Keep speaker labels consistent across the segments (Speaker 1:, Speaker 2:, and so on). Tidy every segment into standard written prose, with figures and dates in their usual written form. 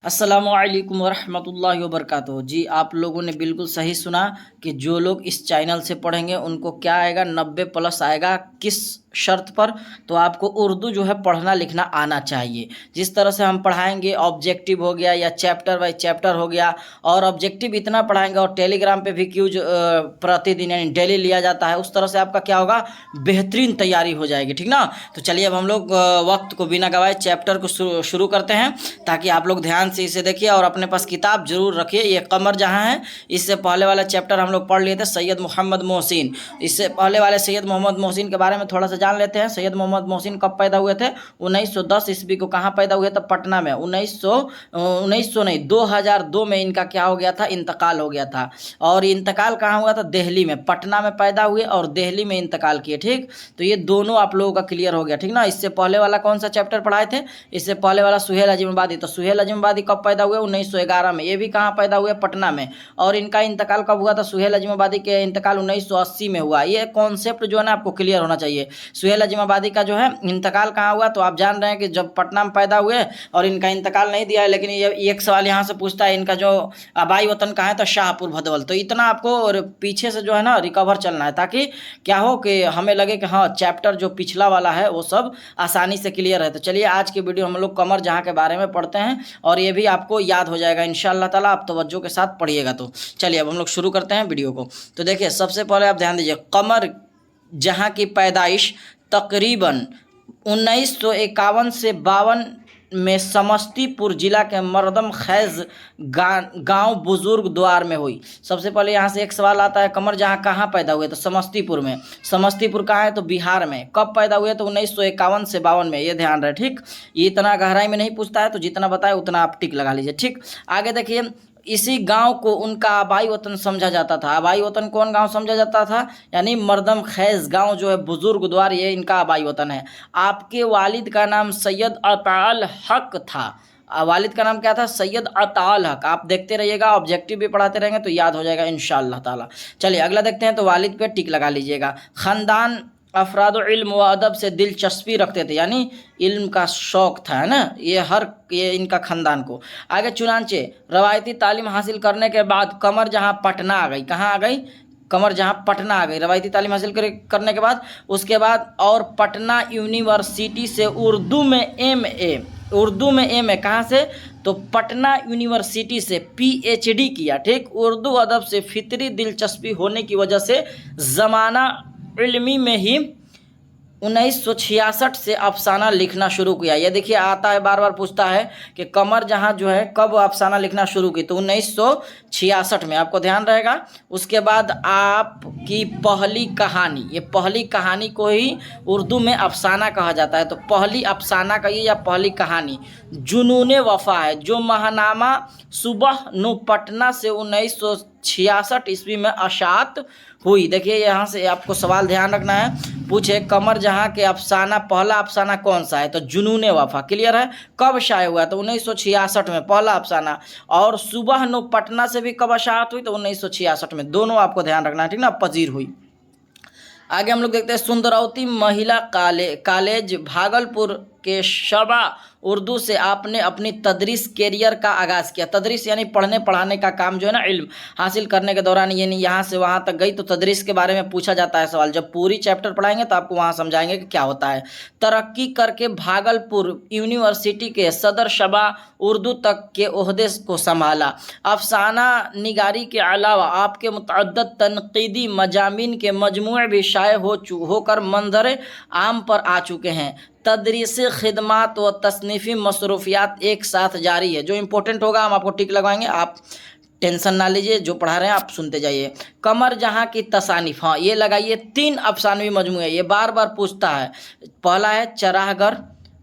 Speaker 1: अस्सलामुअलैकुम वरहमतुल्लाहि वबरकातुहू। जी आप लोगों ने बिल्कुल सही सुना कि जो लोग इस चैनल से पढ़ेंगे उनको क्या आएगा, 90+ आएगा। किस शर्त पर? तो आपको उर्दू जो है पढ़ना लिखना आना चाहिए। जिस तरह से हम पढ़ाएंगे, ऑब्जेक्टिव हो गया या चैप्टर बाय चैप्टर हो गया, और ऑब्जेक्टिव इतना पढ़ाएंगे और टेलीग्राम पे भी क्यूज प्रतिदिन यानी डेली लिया जाता है, उस तरह से आपका क्या होगा, बेहतरीन तैयारी हो जाएगी। ठीक ना। तो चलिए अब हम लोग वक्त को बिना गवाए चैप्टर को शुरू करते हैं, ताकि आप लोग ध्यान से इसे देखिए और अपने पास किताब जरूर रखिए। ये कमर जहाँ है, इससे पहले वाला चैप्टर हम लोग पढ़ लिए थे सैयद मोहम्मद मोहसिन। इससे पहले वाले सैयद मोहम्मद मोहसिन के बारे में थोड़ा सा जान लेते हैं। सैयद मोहम्मद मोहसिन कब पैदा हुए थे? 1910 ईस्वी को। कहाँ पैदा हुए थे? पटना में। 1900 नहीं, 2002 में इनका क्या हो गया था, इंतकाल हो गया था। और इंतकाल कहाँ हुआ था? दिल्ली में। पटना में पैदा हुए और दिल्ली में इंतकाल किए। ठीक, तो ये दोनों आप लोगों का क्लियर हो गया। ठीक ना। इससे पहले वाला कौन सा चैप्टर पढ़ाए थे? इससे पहले वाला सुहेल अजीमाबादी। तो सुहेल अजीमाबादी कब पैदा हुए? 1911 में। ये भी कहाँ पैदा हुए? पटना में। और इनका इंतकाल कब हुआ था? सुहेल अजीमाबादी के इंतकाल 1980 में हुआ। ये कॉन्सेप्ट जो है ना आपको क्लियर होना चाहिए। सुहेल अजीमाबादी का जो है इंतकाल कहाँ हुआ? तो आप जान रहे हैं कि जब पटना में पैदा हुए, और इनका इंतकाल नहीं दिया है। लेकिन ये एक सवाल यहाँ से पूछता है, इनका जो आबाई वतन कहाँ है? तो शाहपुर भदवल। तो इतना आपको पीछे से जो है ना रिकवर चलना है, ताकि क्या हो कि हमें लगे कि हाँ चैप्टर जो पिछला वाला है वो सब आसानी से क्लियर है। तो चलिए आज की वीडियो हम लोग कमर जहाँ के बारे में पढ़ते हैं, और ये भी आपको याद हो जाएगा इंशाअल्लाह ताला, आप तवज्जो के साथ पढ़िएगा। तो चलिए अब हम लोग शुरू करते हैं वीडियो को। तो देखिए सबसे पहले आप ध्यान दीजिए, कमर जहाँ की पैदाइश तकरीबन 1951 से 52 में समस्तीपुर जिला के मरदम खैज गांव बुजुर्ग द्वार में हुई। सबसे पहले यहाँ से एक सवाल आता है, कमर जहाँ कहाँ पैदा हुए? तो समस्तीपुर में। समस्तीपुर कहाँ है? तो बिहार में। कब पैदा हुए? तो 1951 से 52 में। ये ध्यान रहे। ठीक, ये इतना गहराई में नहीं पूछता है, तो जितना बताए उतना आप टिक लगा लीजिए। ठीक, आगे देखिए, इसी गांव को उनका आबाई वतन समझा जाता था। आबाई वतन कौन गांव समझा जाता था? यानी मरदम खैज गांव जो है बुजुर्ग द्वार, ये इनका आबाई वतन है। आपके वालिद का नाम सैयद अताल हक था। वालिद का नाम क्या था? सैयद अताल हक। आप देखते रहिएगा, ऑब्जेक्टिव भी पढ़ाते रहेंगे तो याद हो जाएगा इंशाअल्लाह ताला। चलिए अगला देखते हैं। तो वालिद पे टिक लगा लीजिएगा। ख़ानदान अफराद इल्म व अदब से दिलचस्पी रखते थे, यानी इल्म का शौक़ था, है ना, ये इनका ख़ानदान को। आगे चुनांचे रवायती तालीम हासिल करने के बाद कमर जहाँ पटना आ गई। कहाँ आ गई? कमर जहाँ पटना आ गई। रवायती तालीम हासिल करने के बाद, उसके बाद और पटना यूनिवर्सिटी से उर्दू में एम ए कहाँ से? तो पटना यूनिवर्सिटी से PhD किया। ठीक, उर्दू अदब से फितरी दिलचस्पी होने की वजह से ज़माना इल्मी में ही 1966 से अफसाना लिखना शुरू किया। ये देखिए आता है, बार बार पूछता है कि कमर जहाँ जो है कब अफसाना लिखना शुरू की? तो 1966 में। आपको ध्यान रहेगा। उसके बाद आपकी पहली कहानी, ये पहली कहानी को ही उर्दू में अफसाना कहा जाता है। तो पहली अफसाना कहिए या पहली कहानी जुनून वफा है, जो महानामा सुबह नु पटना से 1966 ईस्वी में अशात हुई। देखिए यहाँ से आपको सवाल ध्यान रखना है, पूछे कमर जहाँ के अफसाना, पहला अफसाना कौन सा है? तो जुनून वफा। क्लियर है? कब शाये हुआ? तो 1966 में पहला अफसाना। और सुबह नो पटना से भी कब अशात हुई? तो 1966 में। दोनों आपको ध्यान रखना है। ठीक ना, पजीर हुई। आगे हम लोग देखते हैं, सुंदरावती महिला कॉलेज भागलपुर के शबा उर्दू से आपने अपनी तदरीस कैरियर का आगाज़ किया। तदरीस यानी पढ़ने पढ़ाने का काम जो है ना, इल्म हासिल करने के दौरान, यानी यहाँ से वहाँ तक गई। तो तदरीस के बारे में पूछा जाता है सवाल। जब पूरी चैप्टर पढ़ाएंगे तो आपको वहाँ समझाएंगे कि क्या होता है। तरक्की करके भागलपुर यूनिवर्सिटी के सदर शबा उर्दू तक के ओहदे को संभाला। अफसाना निगारी के अलावा आपके मुतअद्दिद तनकीदी मजामीन के मजमूए भी शाये होकर मंजर आम पर आ चुके हैं। तदरीसी खिदमात व तसनीफ़ी मसरूफियात एक साथ जारी है। जो इम्पोर्टेंट होगा हम आपको टिक लगवाएंगे, आप टेंशन ना लीजिए, जो पढ़ा रहे हैं आप सुनते जाइए। कमर जहाँ की तसानीफ़, हाँ ये लगाइए, 3 अफसानवी मजमूए, ये बार बार पूछता है। पहला है चराहगर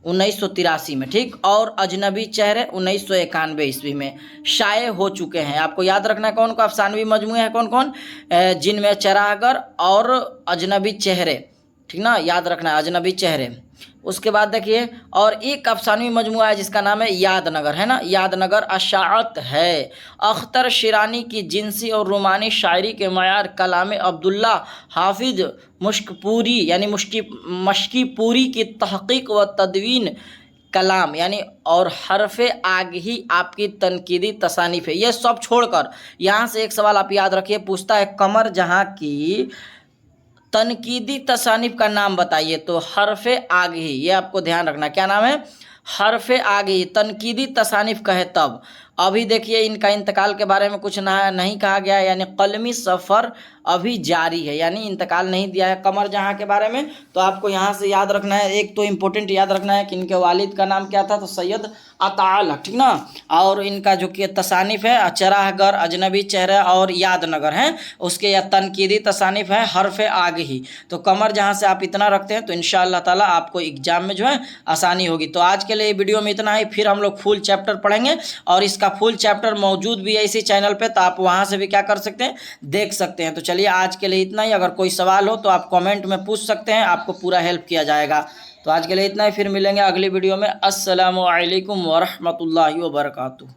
Speaker 1: 1983 में। ठीक, और अजनबी चेहरे 1991 ईस्वी में शाये हो चुके हैं। आपको याद रखना है कौन कौन अफसानवी मजमूए हैं, कौन कौन, जिनमें चराहगर और अजनबी चेहरे। ठीक ना, याद रखना है अजनबी चेहरे। उसके बाद देखिए, और एक अफसानवी मजमूआ है जिसका नाम है यादनगर, है ना, यादनगर अशाअत है। अख्तर शिरानी की जिनसी और रोमानी शायरी के मयार कलाम अब्दुल्ला हाफिज मुश्कपूरी यानी मश्कीपूरी की तहकीक व तदवीन कलाम यानी और हरफ आग ही आपकी तनकीदी तसानीफ है। ये सब छोड़कर यहाँ से एक सवाल आप याद रखिए, पूछता है कमर जहाँ की तनकीदी तसानीफ का नाम बताइए, तो हरफ आग ही, ये आपको ध्यान रखना। क्या नाम है? हरफ आग ही। तनकीदी तसानीफ कहे तब। अभी देखिए इनका इंतकाल के बारे में कुछ नहीं कहा गया, यानी कलमी सफ़र अभी जारी है, यानी इंतकाल नहीं दिया है कमर जहाँ के बारे में। तो आपको यहाँ से याद रखना है, एक तो इम्पोर्टेंट याद रखना है कि इनके वालिद का नाम क्या था, तो सैयद अताअल, ठीक ना। और इनका जो कि तसानिफ है चराहगर, अजनबी चेहरा और यादनगर हैं, उसके या तनकीदी तसानिफ है हरफ आग ही। तो कमर जहाँ से आप इतना रखते हैं तो इंशाअल्लाह ताला आपको एग्जाम में जो है आसानी होगी। तो आज के लिए वीडियो में इतना ही, फिर हम लोग फुल चैप्टर पढ़ेंगे और इसका फुल चैप्टर मौजूद भी है इसी चैनल पे, तो आप वहाँ से भी क्या कर सकते हैं, देख सकते हैं। तो चलिए आज के लिए इतना ही। अगर कोई सवाल हो तो आप कमेंट में पूछ सकते हैं, आपको पूरा हेल्प किया जाएगा। तो आज के लिए इतना ही, फिर मिलेंगे अगली वीडियो में। अस्सलामु अलैकुम वरहमतुल्लाहि वबरकातुहू।